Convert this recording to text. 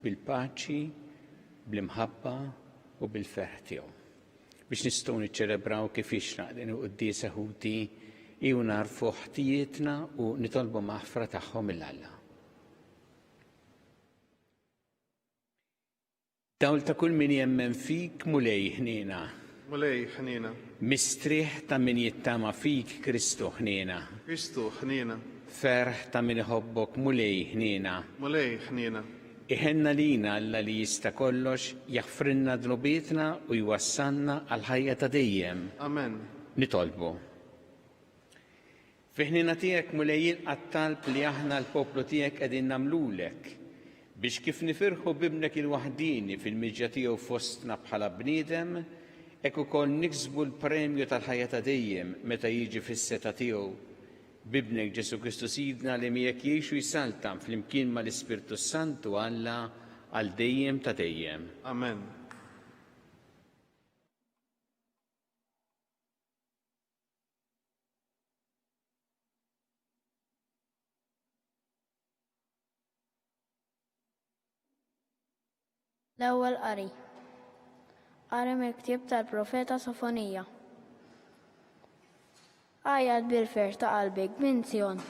bil-paċi, bl-imħabba u bil-ferħ tiegħu. Biex nistgħu niċċelebraw kif jixraq din il-quddiesa ħuti u narfu ħtijietna u nitolbu maħfra tagħhom mill-Alla. Dawl ta' kull min jemmen fik mulej ħniena. Mulej ħniena. Mistrieħ ta' min jittama fik Kristu ħniena. Kristu ħniena. Ferħ ta' min iħobbok mulej ħniena. Mulej ħniena. Iħenna lina Alla li jista' kollox jaħfrinna dnubietna u jwassalna għal ħajja ta' dejjem. Amen. Nitolbu. Fi ħniena tiegħek mulejjin għat-talb li aħna l-poplu tiegħek qegħdin nagħmlulek biex kif nifirħu bibnek il-waħdini fil-miġja tiegħu fostna bħala bniedem, hekk ukoll niksbu l-premju tal-ħajja ta' dejjem meta jiġi fis-seta tiegħu. Bibnek Ġesu Kristu Sidna li miegħek jgħixu jsaltam flimkien mal-Ispirtu Santu Alla għal dejjem ta' dejjem. Amen. L-ewwel qari. Qari mill-ktieb tal-Profeta Sofonija. Għajjad bil-ferħ ta' qalbek minn Sion.